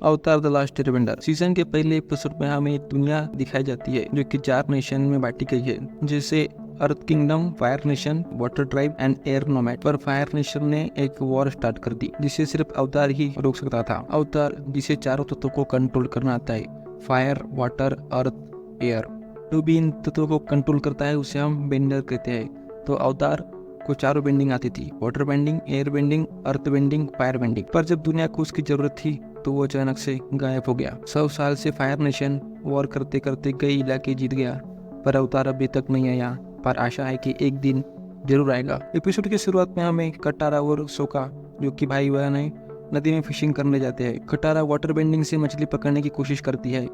अवतार the last Airbender. Season के पहले एपिसोड में हमें एक दुनिया दिखाई जाती है जो कि 4 नेशन में बांटी गई है, जैसे earth kingdom, fire nation, water tribe and air nomad. पर फायर नेशन ने एक वॉर स्टार्ट कर दी जिसे सिर्फ अवतार ही रोक सकता था। अवतार जिसे चारों तत्वों को कंट्रोल करना आता है, फायर, वाटर, अर्थ, एयर। जो भी इन तत्वों को कंट्रोल करता है उसे हम बेंडर कहते हैं। तो अवतार को चारों बेंडिंग आती थी, वाटर बेंडिंग, एयर बेंडिंग, अर्थ बेंडिंग, फायर बेंडिंग। पर जब दुनिया को उसकी जरूरत थी तो वो अचानक से गायब हो गया। 100 साल से फायर नेशन वॉर करते करते कई इलाके जीत गया, पर अवतार अभी तक नहीं आया। पर आशा है कि एक दिन जरूर आएगा। एपिसोड की शुरुआत में हमें कटारा और सोका, जो कि भाई बहन है, नदी में फिशिंग करने जाते हैं। कटारा वाटर बेंडिंग से मछली पकड़ने की कोशिश करती है,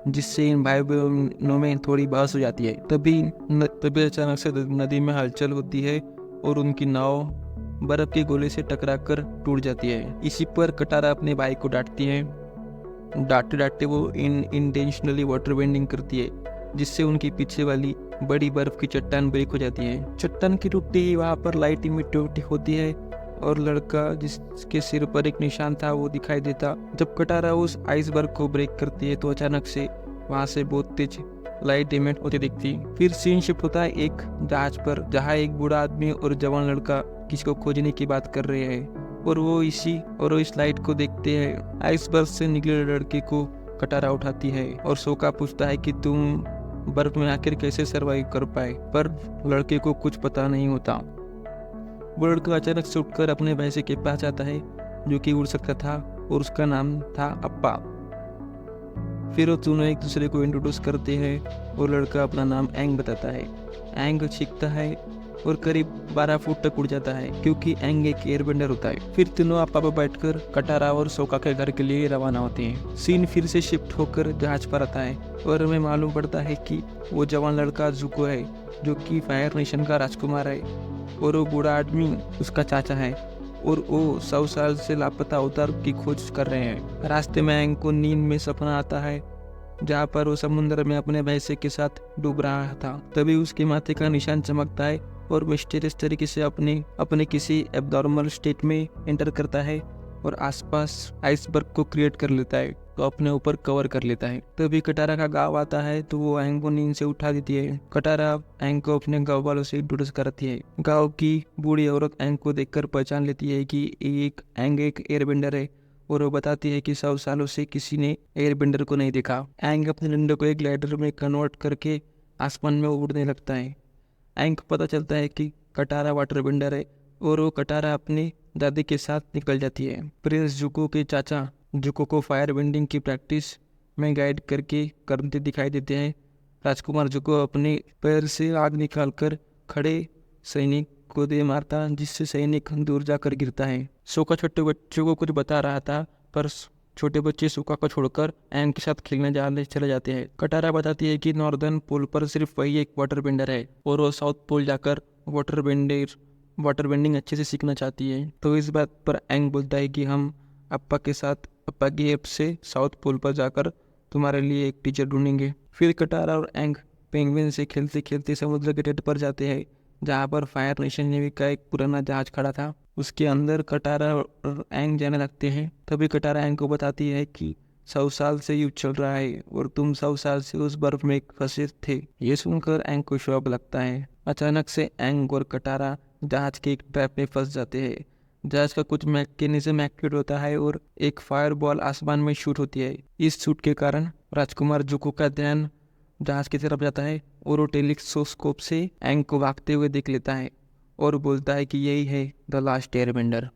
जिससे इन भाई बहनों में थोड़ी बहस हो जाती है। तभी अचानक से नदी में हलचल होती है और उनकी नाव बर्फ के गोले से टकराकर टूट जाती है। इसी पर कटारा अपने भाई को डांटती है। डांटते डांटते वो इंटेंशनली वाटर बेंडिंग करती है, जिससे उनके पीछे वाली बड़ी बर्फ की चट्टान ब्रेक हो जाती है। चट्टान की टूटते ही वहाँ पर लाइट इमिट होती है और लड़का जिसके सिर पर एक निशान था वो दिखाई देता। जब कटारा उस आइसबर्ग को ब्रेक करती है तो अचानक से वहाँ से बहुत तेज लाइट इमिट होती दिखती। फिर सीन शिफ्ट होता है एक जहाज पर, जहाँ एक बूढ़ा आदमी और जवान लड़का किसी को खोजने की बात कर रहे हैं और वो इस लाइट को देखते हैं। आइसबर्ग से निकले लड़के को कटारा उठाती है और सोका पूछता है कि तुम बर्फ में आखिर कैसे सरवाइव कर पाए, पर लड़के को कुछ पता नहीं होता। वो लड़का अचानक से उठकर अपने भैंसे के पास आता है जो कि उड़ सकता था और उसका नाम था अप्पा। फिर वो दोनों एक दूसरे को इंट्रोड्यूस करते हैं और लड़का अपना नाम एंग बताता है। एंग सीखता है और करीब 12 फुट तक उड़ जाता है, क्योंकि एंग एक एयरबेंडर होता है। फिर तीनों अप्पा पर बैठकर कटारा और सोका के घर के लिए रवाना होते हैं। सीन फिर से शिफ्ट होकर जहाज पर आता है और हमें मालूम पड़ता है कि वो जवान लड़का जुको है, जो कि फायर नेशन का राजकुमार है, और वो बूढ़ा आदमी उसका चाचा है, और वो 100 साल से लापता अवतार की खोज कर रहे हैं। रास्ते में एंग को नींद में सपना आता है जहाँ पर वो समुद्र में अपने भैंसे के साथ डूब रहा था। तभी उसके माथे का निशान चमकता है और मिस्टीरियस तरीके से अपने किसी एब्नॉर्मल स्टेट में एंटर करता है और आसपास आइसबर्ग को क्रिएट कर लेता है, तो अपने ऊपर कवर कर लेता है। तभी कटारा का गाँव आता है तो वो एंग को नींद से उठा देती है। कटारा एंग को अपने गाँव वालों से इंट्रोड्यूस कराती है। गाँव की बूढ़ी औरत एंग को देखकर पहचान लेती है कि एंग एक एयरबेंडर है, और वो बताती है कि 100 सालों से किसी ने एयरबेंडर को नहीं देखा। एंग अपने डंडे को एक ग्लाइडर में कन्वर्ट करके आसमान में उड़ने लगता है। एंग को पता चलता है कि कटारा वाटर बेंडर है और वो कटारा अपनी दादी के साथ निकल जाती है। प्रिंस जुको के चाचा जुको को फायर बेंडिंग की प्रैक्टिस में गाइड करते दिखाई देते हैं। राजकुमार जुको अपने पैर से आग निकालकर खड़े सैनिक को दे मारता, जिससे सैनिक दूर जाकर गिरता है। सोका छोटे बच्चों को कुछ बता रहा था, पर छोटे बच्चे सोका को छोड़कर एंग के साथ खेलने चले जाते हैं। कटारा बताती है कि नॉर्दर्न पोल पर सिर्फ वही एक वाटर बेंडर है और वो साउथ पोल जाकर वाटर बेंडिंग अच्छे से सीखना चाहती है। तो इस बात पर एंग बोलता है कि हम अप्पा की हेल्प से साउथ पोल पर जाकर तुम्हारे लिए एक टीचर ढूंढेंगे। फिर कटारा और एंग पेंगुइन से खेलते खेलते समुद्र के तट पर जाते हैं, जहाँ पर फायर नेशन नेवी का एक पुराना जहाज खड़ा था। उसके अंदर कटारा और एंग जाने लगते हैं। तभी कटारा एंग को बताती है कि 100 साल से युद्ध चल रहा है और तुम 100 साल से उस बर्फ में फंसे थे। ये सुनकर एंग को शौक लगता है। अचानक से एंग और कटारा जहाज के एक ट्रैप में फंस जाते हैं। जहाज का कुछ मैकेनिज्म एक्टिवेट होता है और एक फायर बॉल आसमान में शूट होती है। इस शूट के कारण राजकुमार जुको का ध्यान जहाज की तरफ जाता है और वो टेलीस्कोप से एंग को भागते हुए देख लेता है और बोलता है कि यही है द लास्ट एयरबेंडर।